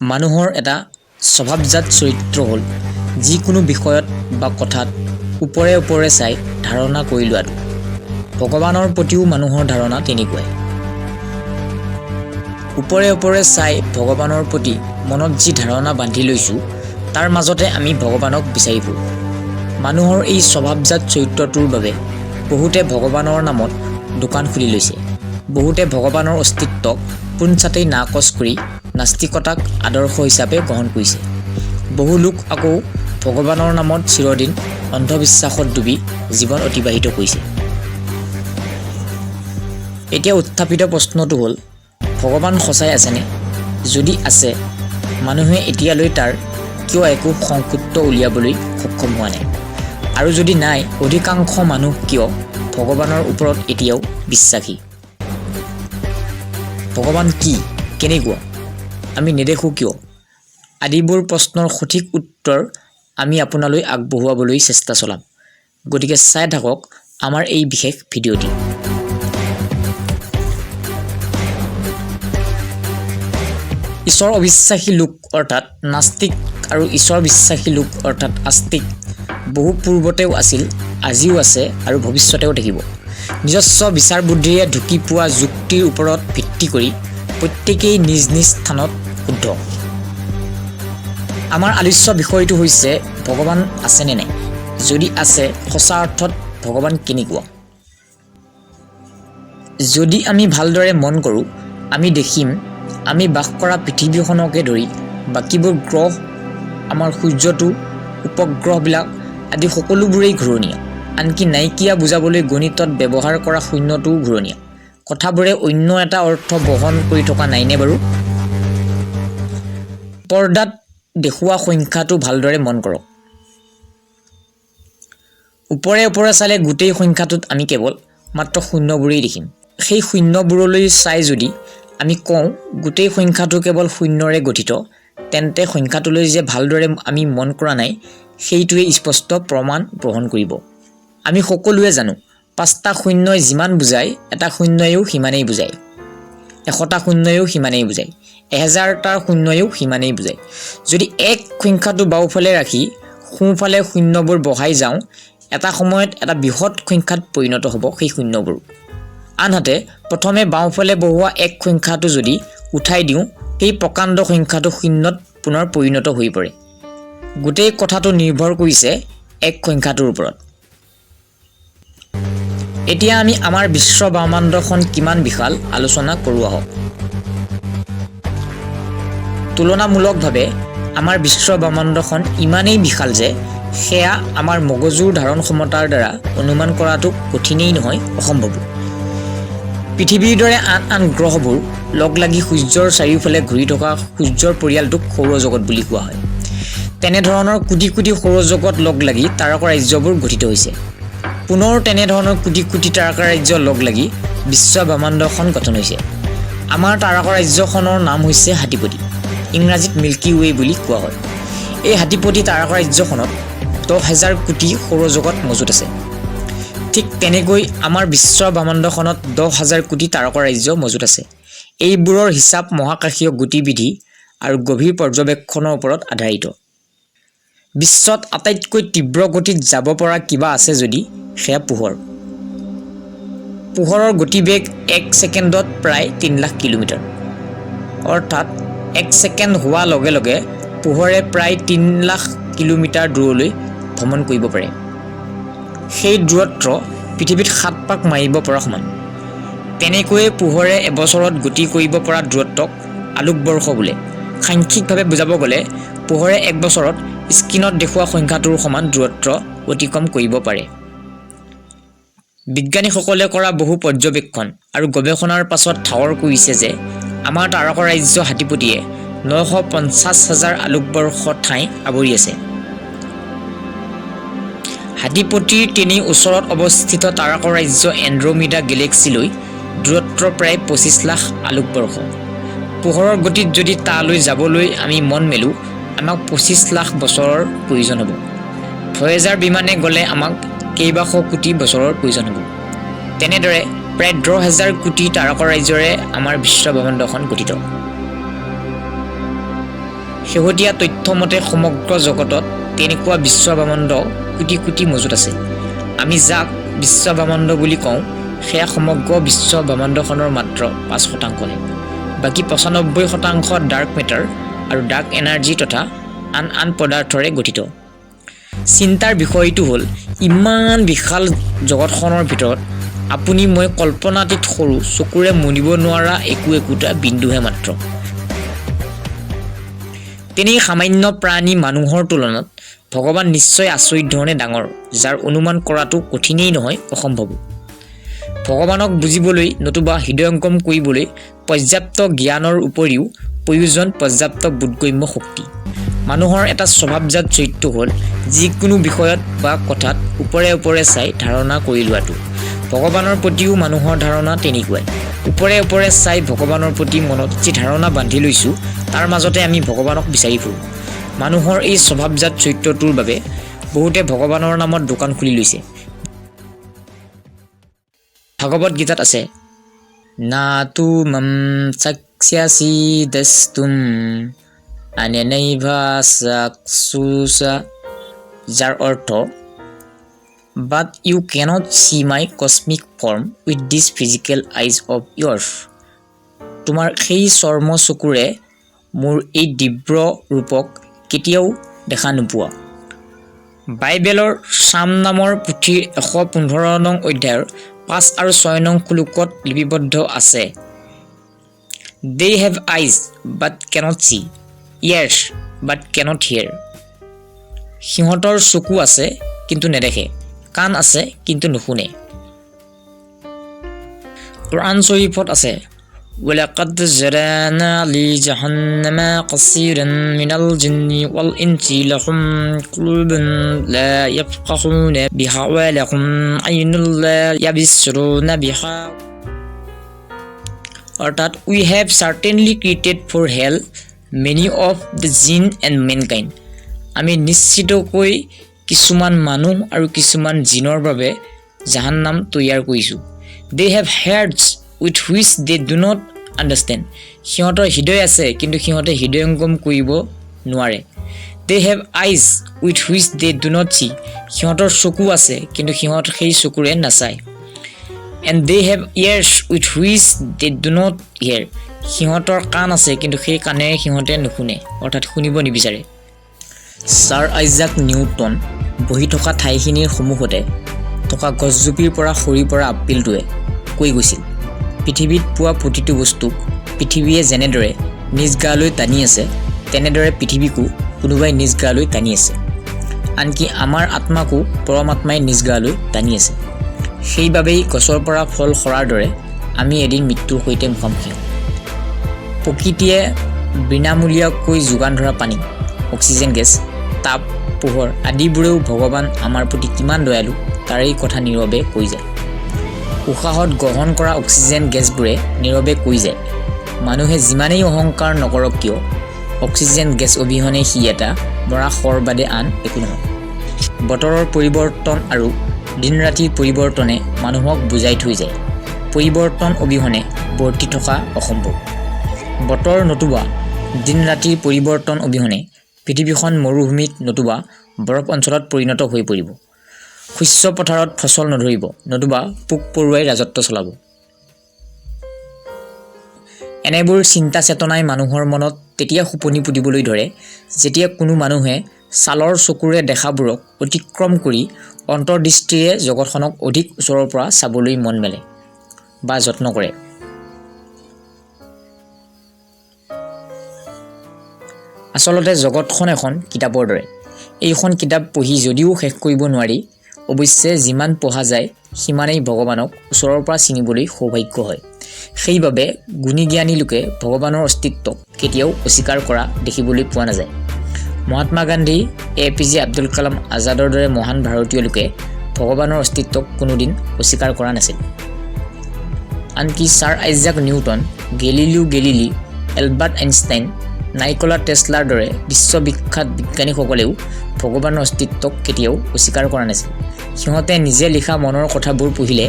মানুহৰ এটা স্বভাৱজাত চৰিত্ৰ হ'ল যিকোনো বিষয়ত বা কথাত ওপৰে ওপৰে চাই ধাৰণা কৰি লোৱাটো। ভগৱানৰ প্ৰতিও মানুহৰ ধাৰণা তেনেকুৱাই। ওপৰে ওপৰে চাই ভগৱানৰ প্ৰতি মনত যি ধাৰণা বান্ধি লৈছোঁ তাৰ মাজতে আমি ভগৱানক বিচাৰি ফুৰোঁ। মানুহৰ এই স্বভাৱজাত চৰিত্ৰটোৰ বাবে বহুতে ভগৱানৰ নামত দোকান খুলি লৈছে। বহুতে ভগৱানৰ অস্তিত্বক পোনছাটেই নাকচ কৰি নাস্তিকতাক আদৰ্শ হিচাপে গ্ৰহণ কৰিছে। বহু লোক আকৌ ভগৱানৰ নামত চিৰদিন অন্ধবিশ্বাসত ডুবি জীৱন অতিবাহিত কৰিছে। এতিয়া উত্থাপিত প্ৰশ্নটো হ'ল, ভগৱান সঁচাই আছেনে? যদি আছে, মানুহে এতিয়ালৈ তাৰ কিয় একো সংসূত্ৰ উলিয়াবলৈ সক্ষম হোৱা নাই? আৰু যদি নাই, অধিকাংশ মানুহ কিয় ভগৱানৰ ওপৰত এতিয়াও বিশ্বাসী? ভগৱান কি, কেনেকুৱা, আমি নেদেখোঁ কিয়? আদিবোৰ প্ৰশ্নৰ সঠিক উত্তৰ আমি আপোনালৈ আগবঢ়োৱাবলৈ চেষ্টা চলাম। গতিকে চাই থাকক আমাৰ এই বিশেষ ভিডিঅ'টি। ঈশ্বৰ অবিশ্বাসী লোক অৰ্থাৎ নাস্তিক আৰু ঈশ্বৰ বিশ্বাসী লোক অৰ্থাৎ আস্তিক বহু পূৰ্বতেও আছিল, আজিও আছে আৰু ভৱিষ্যতেও থাকিব। নিজস্ব বিচাৰ বুদ্ধিৰে ঢুকি পোৱা যুক্তিৰ ওপৰত ভিত্তি কৰি প্ৰত্যেকেই নিজ নিজ স্থানত শুদ্ধ। আমাৰ আলোচ্য বিষয়টো হৈছে ভগৱান আছেনে নাই? যদি আছে, সঁচা অৰ্থত ভগৱান কেনেকুৱা? যদি আমি ভালদৰে মন কৰোঁ, আমি দেখিম আমি বাস কৰা পৃথিৱীখনকে ধৰি বাকীবোৰ গ্ৰহ, আমাৰ সূৰ্যটো, উপগ্ৰহবিলাক আদি সকলোবোৰেই ঘূৰণীয়া। আনকি নাইকিয়া বুজাবলৈ গণিতত ব্যৱহাৰ কৰা শূন্যটোও ঘূৰণীয়া। কথাবোৰে অন্য এটা অৰ্থ বহন কৰি থকা নাইনে বাৰু? পৰ্দাত দেখুওৱা সংখ্যাটো ভালদৰে মন কৰক। ওপৰে ওপৰে চালে গোটেই সংখ্যাটোত আমি কেৱল মাত্ৰ শূন্যবোৰেই দেখিম। সেই শূন্যবোৰলৈ চাই যদি আমি কওঁ গোটেই সংখ্যাটো কেৱল শূন্যৰে গঠিত, তেন্তে সংখ্যাটোলৈ যে ভালদৰে আমি মন কৰা নাই সেইটোৱে স্পষ্ট প্ৰমাণ গ্ৰহণ কৰিব। আমি সকলোৱে জানো ৫টা শূন্যই যিমান বুজায় এটা শূন্যইও সিমানেই বুজায়, ১০০টা শূন্যইও সিমানেই বুজায়, ১০০০টা শূন্যইও সিমানেই বুজায়। যদি এক সংখ্যাটো বাওঁফালে ৰাখি সোঁফালে শূন্যবোৰ বহাই যাওঁ, এটা সময়ত এটা বৃহৎ সংখ্যাত পৰিণত হ'ব সেই শূন্যবোৰ। আনহাতে প্ৰথমে বাওঁফালে বহোৱা এক সংখ্যাটো যদি উঠাই দিওঁ, সেই প্ৰকাণ্ড সংখ্যাটো শূন্যত পুনৰ পৰিণত হৈ পৰে। গোটেই কথাটো নিৰ্ভৰ কৰিছে এক সংখ্যাটোৰ ওপৰত। এতিয়া আমি আমাৰ বিশ্ব ব্ৰহ্মাণ্ডখন কিমান বিশাল আলোচনা কৰোঁ আহক। তুলনামূলকভাৱে আমাৰ বিশ্ব ব্ৰহ্মাণ্ডখন ইমানেই বিশাল যে সেয়া আমাৰ মগজুৰ ধাৰণ ক্ষমতাৰ দ্বাৰা অনুমান কৰাটো কঠিনেই নহয়, অসম্ভৱো। পৃথিৱীৰ দৰে আন আন গ্ৰহবোৰ লগ লাগি সূৰ্যৰ চাৰিওফালে ঘূৰি থকা সূৰ্যৰ পৰিয়ালটোক সৌৰজগত বুলি কোৱা হয়। তেনেধৰণৰ কোটি কোটি সৌৰজগত লগ লাগি তাৰকাৰাজ্যবোৰ গঠিত হৈছে। পুনৰ তেনেধৰণৰ কোটি কোটি তাৰকাৰাজ্য লগ লাগি বিশ্ব ব্ৰহ্মাণ্ডখন গঠন হৈছে। আমাৰ তাৰকাৰাজ্যখনৰ নাম হৈছে হাতীপতি, ইংৰাজীত মিল্কী ৱে বুলি কোৱা হয়। এই হাতীপতি তাৰকাৰাজ্যখনত ১০,০০০ কোটি সৌৰজগত মজুত আছে। ঠিক তেনেকৈ আমাৰ বিশ্ব ব্ৰহ্মাণ্ডখনত ১০,০০০ কোটি তাৰকাৰাজ্য মজুত আছে। এইবোৰৰ হিচাপ মহাকাশীয় গতিবিধি আৰু গভীৰ পৰ্যবেক্ষণৰ ওপৰত আধাৰিত। বিশ্বত আটাইতকৈ তীব্ৰ গতিত যাব পৰা কিবা আছে যদি সেয়া পোহৰ। পোহৰৰ গতিবেগ ১ ছেকেণ্ডত প্ৰায় ৩,০০,০০০ কিলোমিটাৰ। অৰ্থাৎ ১ ছেকেণ্ড হোৱাৰ লগে লগে পোহৰে প্ৰায় ৩,০০,০০০ কিলোমিটাৰ দূৰলৈ ভ্ৰমণ কৰিব পাৰে। সেই দূৰত্ব পৃথিৱীত ৭ পাক মাৰিব পৰা সমান। তেনেকৈয়ে পোহৰে এবছৰত গতি কৰিব পৰা দূৰত্বক আলোকবৰ্ষ বোলে। সাংখ্যিকভাৱে বুজাব গ'লে পোহৰে এক বছৰত স্ক্ৰীনত দেখুওৱা সংখ্যাটোৰ সমান দূৰত্ব অতিক্ৰম কৰিব পাৰে। বিজ্ঞানীসকলে কৰা বহু পৰ্যবেক্ষণ আৰু গৱেষণাৰ পাছত ঠাৱৰ কৰিছে যে আমাৰ তাৰকাৰাজ্য হাতীপতিয়ে ৯৫০,০০০ আলোকবৰ্ষ ঠাই আৱৰি আছে। হাতীপতিৰ তেনেই ওচৰত অৱস্থিত তাৰকাৰাজ্য এণ্ড্ৰমিডা গেলেক্সিলৈ দূৰত্ব প্ৰায় ২৫,০০,০০০ আলোকবৰ্ষ। পোহৰৰ গতিত যদি তালৈ যাবলৈ আমি মন মেলোঁ, আমাক ২৫,০০,০০০ বছৰৰ প্ৰয়োজন হ'ব। ভয়েজাৰ বিমানে গ'লে আমাক কেইবাশ কোটি বছৰৰ প্ৰয়োজন হ'ব। তেনেদৰে প্ৰায় ১০,০০০ কোটি তাৰকাৰাজ্যৰে আমাৰ বিশ্ব ব্ৰহ্মাণ্ডখন গঠিত। শেহতীয়া তথ্যমতে সমগ্ৰ জগতত তেনেকুৱা বিশ্বব্ৰহ্মাণ্ড কোটি কোটি মজুত আছে। আমি যাক বিশ্বব্ৰহ্মাণ্ড বুলি কওঁ সেয়া সমগ্ৰ বিশ্বব্ৰহ্মাণ্ডখনৰ মাত্ৰ 5%হে। বাকী 95% ডাৰ্ক মেটাৰ আৰু ডাৰ্ক এনাৰ্জি তথা আন পদাৰ্থৰে গঠিত। চিন্তাৰ বিষয়টো হ'ল ইমান বিশাল জগতখনৰ ভিতৰত আপুনি মই কল্পনাতীত সৰু চকুৰে মনিব নোৱাৰা একোটা বিন্দুহে মাত্ৰ। তেনে সামান্য প্ৰাণী মানুহৰ তুলনাত ভগৱান নিশ্চয় আচৰিত ধৰণে ডাঙৰ, যাৰ অনুমান কৰাটো কঠিনেই নহয় অসম্ভৱ। ভগৱানক বুজিবলৈ নতুবা হৃদয়ংগম কৰিবলৈ পৰ্যাপ্ত জ্ঞানৰ উপৰিও প্ৰয়োজন পৰ্যাপ্ত বোধগম্য শক্তি। মানুহৰ এটা স্বভাৱজাত চৰিত্ৰ হ'ল যিকোনো বিষয়ত বা কথাত ওপৰে চাই ধাৰণা কৰি লোৱাটো। ভগৱানৰ প্ৰতিও মানুহৰ ধাৰণা তেনেকুৱাই। ওপৰে চাই ভগৱানৰ প্ৰতি মনত যি ধাৰণা বান্ধি লৈছোঁ তাৰ মাজতে আমি ভগৱানক বিচাৰি ফুৰোঁ। মানুহৰ এই স্বভাৱজাত চৰিত্ৰটোৰ বাবে বহুতে ভগৱানৰ নামত দোকান খুলি লৈছে। ভাগৱত গীতাত আছে না তু মম চাক্ষ্যাসি দস্তুম আনেনৈভা চাক্ষুষা, যাৰ অৰ্থ but you cannot see my cosmic form with this physical eyes of yours. তোমাৰ সেই চৰ্ম চকুৰে মোৰ এই দিব্য ৰূপক কেতিয়াও দেখা নোপোৱা। বাইবেলৰ চাম নামৰ পুথিৰ 115 নং অধ্যায়ৰ 5 আৰু 6 নং শ্লোকত লিপিবদ্ধ আছে They have eyes but cannot see, ears but cannot hear. সিহঁতৰ চকু আছে কিন্তু নেদেখে, কাণ আছে কিন্তু নুশুনে। কোৰাণ শৰীফত আছে وَلَقَدْ زَرَعْنَا لِجَهَنَّمَ كَثِيرًا مِنَ الْجِنِّ وَالْإِنسِ لَهُمْ قُلُوبٌ لَا يَفْقَهُونَ بِهَا وَلَهُمْ أَعْيُنٌ لَا يَبْصِرُونَ بِهَا। অৰ্থাৎ we have certainly created for hell many of the jinn and mankind. আমি নিশ্চিতকৈ কিছুমান মানুহ আৰু কিছুমান জিনৰ বাবে জাহান্নাম তৈয়াৰ কৰিছোঁ। They have hearts with which they do not understand. সিহঁতৰ হৃদয় আছে কিন্তু সিহঁতে হৃদয়ংগম কৰিব নোৱাৰে। They have eyes with which they do not see. সিহঁতৰ চকু আছে কিন্তু সিহঁত সেই চকুৰে নাচায়। And they have ears with which they do not hear. সিহঁতৰ কাণ আছে কিন্তু সেই কাণেৰে সিহঁতে নুশুনে, অৰ্থাৎ শুনিব নিবিচাৰে। ছাৰ আইজাক নিউটন বহি থকা ঠাইখিনিৰ সন্মুখতে থকা গছজোপীৰ পৰা সৰি পৰা আপেলটোৱে কৈ গৈছিল পৃথিৱীত পোৱা প্ৰতিটো বস্তুক পৃথিৱীয়ে যেনেদৰে নিজ গালৈ টানি আছে তেনেদৰে পৃথিৱীকো কোনোবাই নিজ গালৈ টানি আছে। আনকি আমাৰ আত্মাকো পৰমাত্মাই নিজ গালৈ টানি আছে। সেইবাবেই গছৰ পৰা ফল সৰাৰ দৰে আমি এদিন মৃত্যুৰ সৈতে মুখামুখি হ'ম। প্ৰকৃতিয়ে বিনামূলীয়াকৈ যোগান ধৰা পানী, অক্সিজেন গেছ, তাপ, পোহৰ আদিবোৰেও ভগৱান আমাৰ প্ৰতি কিমান দয়ালু তাৰেই কথা নীৰৱে কৈ যায়। উশাহত গ্ৰহণ কৰা অক্সিজেন গেছবোৰে নীৰৱে কৈ যায় মানুহে যিমানেই অহংকাৰ নকৰক কিয় অক্সিজেন গেছ অবিহনে সি এটা মৰা শৰ বাদে আন একো নহয়। বতৰৰ পৰিৱৰ্তন আৰু দিন ৰাতিৰ পৰিৱৰ্তনে মানুহক বুজাই থৈ যায় পৰিৱৰ্তন অবিহনে বৰ্তি থকা অসম্ভৱ। বতৰ নতুবা দিন ৰাতিৰ পৰিৱৰ্তন অবিহনে পৃথিৱীখন মৰুভূমিত নতুবা বৰফ অঞ্চলত পৰিণত হৈ পৰিব। শস্য পথাৰত ফচল নধৰিব, নতুবা পোক পৰুৱাই ৰাজত্ব চলাব। এনেবোৰ চিন্তা চেতনাই মানুহৰ মনত তেতিয়া সোপনি পুতিবলৈ ধৰে যেতিয়া কোনো মানুহে ছালৰ চকুৰে দেখাবোৰক অতিক্ৰম কৰি অন্তৰ্দৃষ্টিৰে জগতখনক অধিক ওচৰৰ পৰা চাবলৈ মন মেলে বা যত্ন কৰে। আচলতে জগতখন এখন কিতাপৰ দৰে। এইখন কিতাপ পঢ়ি যদিও শেষ কৰিব নোৱাৰি, অৱশ্যে যিমান পঢ়া যায় সিমানেই ভগৱানক ওচৰৰ পৰা চিনিবলৈ সৌভাগ্য হয়। সেইবাবে গুণী জ্ঞানী লোকে ভগৱানৰ অস্তিত্বক কেতিয়াও অস্বীকাৰ কৰা দেখিবলৈ পোৱা নাযায়। মহাত্মা গান্ধী, APJ আব্দুল কালাম আজাদৰ দৰে মহান ভাৰতীয় লোকে ভগৱানৰ অস্তিত্বক কোনোদিন অস্বীকাৰ কৰা নাছিল। আনকি sir Isaac Newton, Galileo Galilei, Albert Einstein, Nikola টেছলাৰ দৰে বিশ্ববিখ্যাত বিজ্ঞানীসকলেও ভগৱানৰ অস্তিত্বক কেতিয়াও অস্বীকাৰ কৰা নাছিল। সিহঁতে নিজে লিখা মনৰ কথাবোৰ পঢ়িলে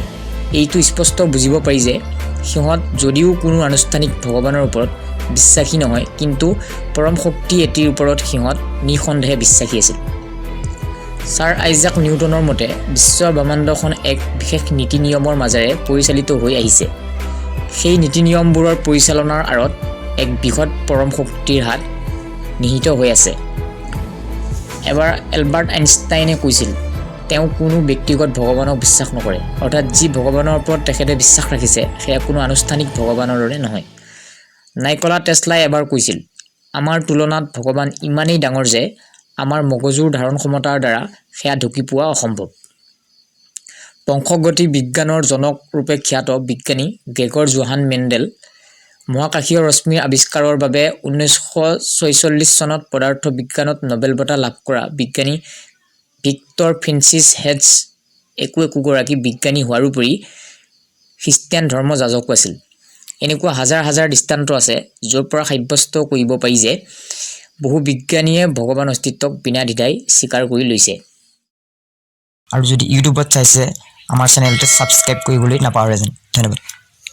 এইটো স্পষ্ট বুজিব পাৰি যে সিহঁত যদিও কোনো আনুষ্ঠানিক ভগৱানৰ ওপৰত বিশ্বাসী নহয়, কিন্তু পৰম শক্তি এটিৰ ওপৰত সিহঁত নিঃসন্দেহে বিশ্বাসী আছিল। ছাৰ আইজাক নিউটনৰ মতে বিশ্ব ব্ৰহ্মাণ্ডখন এক বিশেষ নীতি নিয়মৰ মাজেৰে পৰিচালিত হৈ আহিছে। সেই নীতি নিয়মবোৰৰ পৰিচালনাৰ আঁৰত এক বৃহৎ পৰম শক্তিৰ হাত নিহিত হৈ আছে। এবাৰ এলবাৰ্ট আইনষ্টাইনে কৈছিল, তেওঁ কোনো ব্যক্তিগত ভগৱানক বিশ্বাস নকৰে, অৰ্থাৎ যি ভগৱানৰ ওপৰত তেখেতে বিশ্বাস ৰাখিছে সেয়া কোনো আনুষ্ঠানিক ভগৱানৰ দৰে নহয়। নাইকলা টেছলাই এবাৰ কৈছিল, আমাৰ তুলনাত ভগৱান ইমানেই ডাঙৰ যে আমাৰ মগজুৰ ধাৰণ ক্ষমতাৰ দ্বাৰা সেয়া ঢুকি পোৱা অসম্ভৱ। বংশগতি বিজ্ঞানৰ জনক ৰূপে খ্যাত বিজ্ঞানী গ্ৰেগৰ জোহান মেণ্ডেল মহাকাশীয় ৰশ্মিৰ আৱিষ্কাৰৰ বাবে 1946 চনত পদাৰ্থ বিজ্ঞানত নোবেল বঁটা লাভ কৰা বিজ্ঞানী ভিক্টৰ ফ্ৰেন্সিছ হেডছ একোগৰাকী বিজ্ঞানী হোৱাৰ উপৰি খ্ৰীষ্টিয়ান ধৰ্ম যাজকো আছিল। এনেকুৱা হাজাৰ হাজাৰ দৃষ্টান্ত আছে য'ৰ পৰা সাব্যস্ত কৰিব পাৰি যে বহু বিজ্ঞানীয়ে ভগৱান অস্তিত্বক বিনা দ্বিধাই স্বীকাৰ কৰি লৈছে। আৰু যদি ইউটিউবত চাইছে আমাৰ চেনেলটো ছাবস্ক্ৰাইব কৰিবলৈ নাপাহৰে যেন। ধন্যবাদ।